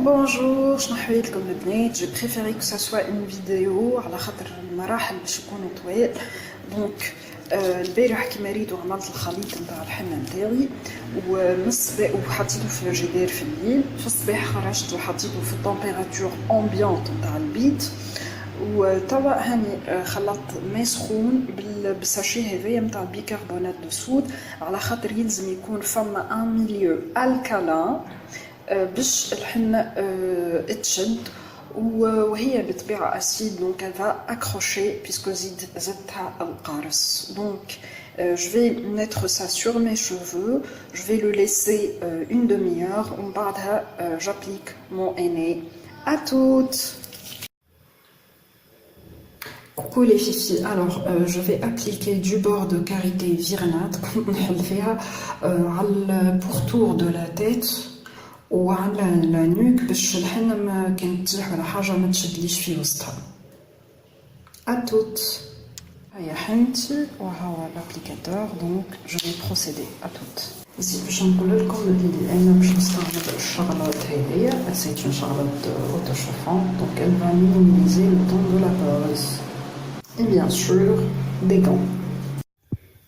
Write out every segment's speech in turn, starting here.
Bonjour, je m'appelle comme le bnait. J'ai préféré que ça soit une vidéo على خاطر المراحل باش يكونوا طوال. دونك البارح كيما ريتو عملت الخليط نتاع الحنه نتاعي وحطيته في الفريجيدير في الليل. في الصباح خرجت وحطيته في التمبيراتور امبيونت نتاع البيت. وتوا هاني خلطت ماء سخون بالساشي هذايا نتاع البيكربونات دو صود على خاطر يلزم يكون فما ان ميليو الكالان باش الحنة تشد وهي بطبيعة أسيد donc elle va accrocher puisque زدتها القارص. Donc je vais mettre ça sur mes cheveux, je vais le laisser une demi-heure ومن بعدها j'applique mon henné. À toutes. Coucou les filles, alors je vais appliquer du beurre de karité virenat على pourtour de la tête وعلى النوك باش الحنة ما كانت تطيح ولا حاجة ما تشدليش في وسطها. أتوت. هيا حنتي وهو الابليكاتور دونك جو في بروسيدي. أتوت. زيد باش نقول لكم اللي أنا باش نستعمل الشغلات هذيا سيت اون شغلات اوتو شوفون دونك elle va minimiser le temps de la pause. Et bien sûr des gants.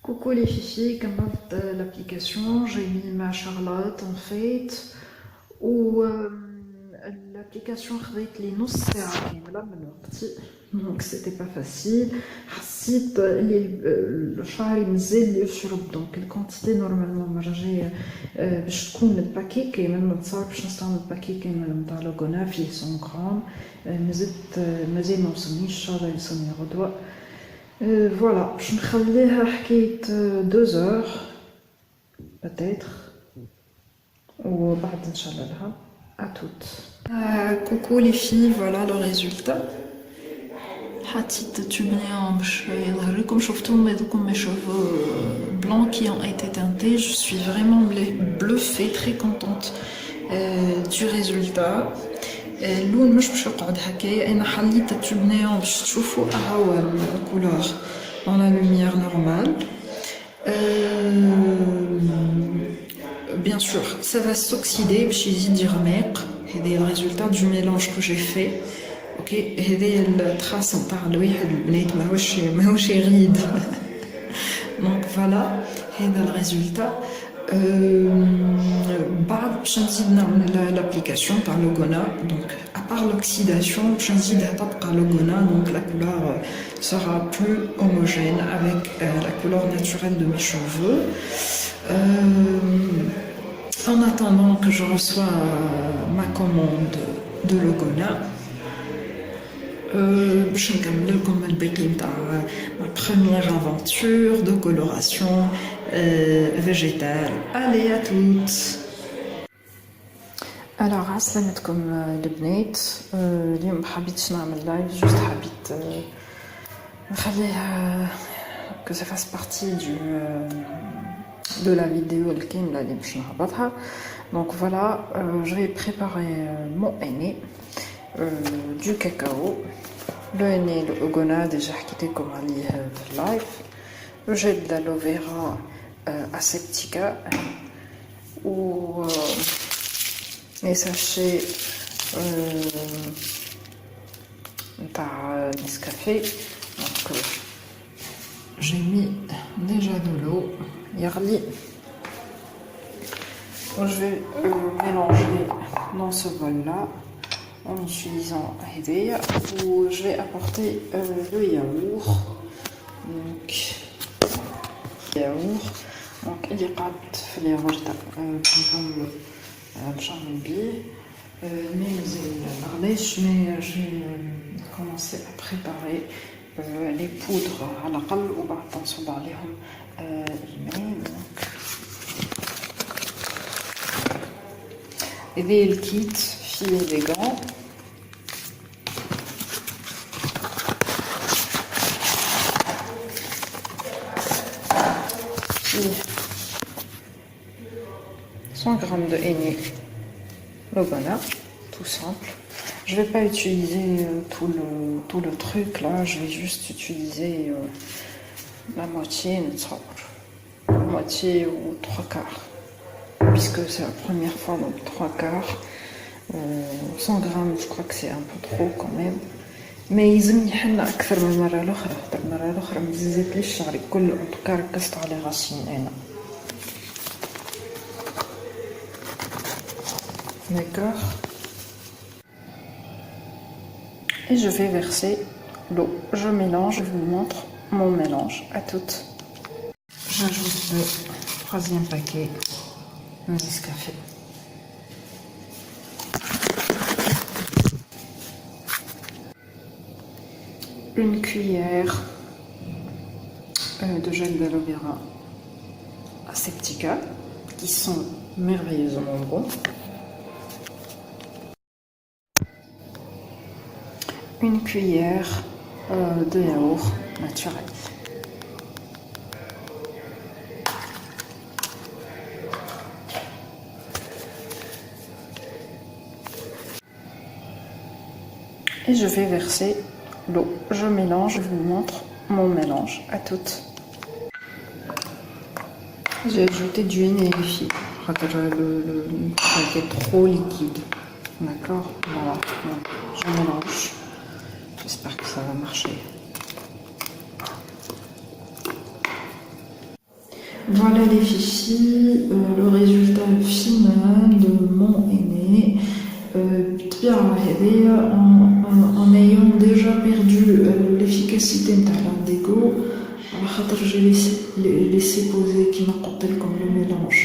Coucou les filles, كملت l'application, j'ai mis ma charlotte en fait. والابليكاسيون خذيت لي نص ساعه كامله من وقتي دونك سيتي با فاسيل. حسيت اللي شعري مازال يشرب دونك الكونتيتي نورمالمون مرجي باش تكون الباكي كامل نتصور باش نستعمل الباكي كامل نتاع لوغونا فيه 100 غرام. مازال ما وصلنيش ان شاء الله يوصلني غدوه. فوالا باش نخليها حكايه 2 heures peut-être وبعد ان شاء الله لها. À toutes. Coucou les filles, voilà le résultat. حطيت تبنية باش يظهرلكم شفتوا هذوكم mes cheveux blancs qui ont été teintés. Je suis vraiment bluffée, très contente du résultat. اللون مش باش يقعد هكايا. انا حليت التبنية باش تشوفوا هاو الكولور dans la lumière normale. Bien sûr, ça va s'oxyder باش يزيد يغمق. هذا le résultat du mélange que j'ai fait. OK, هذه التراس نتاع الواحد البنات ماهوش يغيد. Donc voilà, هذا le résultat. بعد باش نزيد نعمل l'application par Logona. Donc à part l'oxydation, باش نزيدها تبقى Logona, donc la couleur sera plus homogène avec la couleur naturelle de mes cheveux. En attendant que je reçois ma commande de Logona, باش نكمل لكم الباقي نتاع ma première aventure de coloration végétale. Allez à toutes. Alors عسلامتكم البنات. اليوم ما حبيتش نعمل لايف، جوست حبيت نخليها que ça fasse partie de la vidéo الكاملة اللي باش نهبطها. Donc voilà, je vais préparer mon henné, du cacao. Le henné, le Logona, déjà حكيتلكم عليه في اللايف. Le gel d'aloe vera aseptica ou les sachets نتاع Nescafé. Donc j'ai mis déjà de l'eau. Yarli. Je vais mélanger dans ce bol là en utilisant Hedea où je vais apporter le yaourt. Donc il est قاعد في الياغورت نكملو باش نعمل بيه. Mais je vais commencer à préparer les poudres على الأقل وبعد تنصب عليهم الماء. هذا الكيت فيه دي غون. فيه 100 grammes de henné Logona, tout simple. Je vais pas utiliser tout le truc là, je vais juste utiliser la moitié, la moitié ou trois quarts. Puisque c'est la première fois, donc trois quarts. 100 grammes, je crois que c'est un peu trop quand même. ما يلزمني حنا اكثر من المره الاخرى، خاطر المره الاخرى ما زدتليش شعري كل انطكا ركزت على غاسين انا. D'accord. Et je vais verser l'eau. Je mélange, je vous montre mon mélange. À toutes. J'ajoute le troisième paquet de Nescafé. Une cuillère de gel d'aloe vera Aseptica qui sont merveilleusement bons. Une cuillère de yaourt naturel. Et je vais verser l'eau. Je mélange, je vous montre mon mélange. À toutes. J'ai ajouté du Enelifi. Le paquet trop liquide. D'accord. Voilà. Donc, je mélange. J'espère que ça va marcher. Voilà les filles, le résultat final de mon aîné. En ayant déjà perdu l'efficacité de l'indigo, j'ai laissé poser qui m'a comme le mélange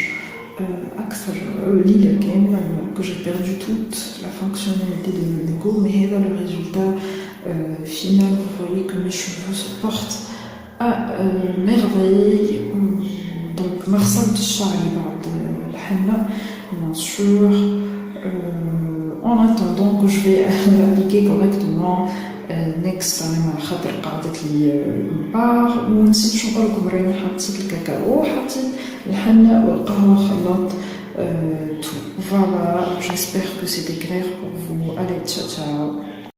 que j'ai perdu toute la fonctionnalité de l'indigo, mais le résultat final, vous voyez que mes cheveux se portent à merveille. Donc, merci de Charlie de Hanna, bien sûr. En attendant que je vais l'appliquer correctement next time على خاطر قعدت لي البار. ونسيت شو نقول لكم، راني حطيت الكاكاو، حطيت الحنة والقهوة، خلطت tout. Voilà, j'espère que c'était clair pour vous. Allez, ciao ciao.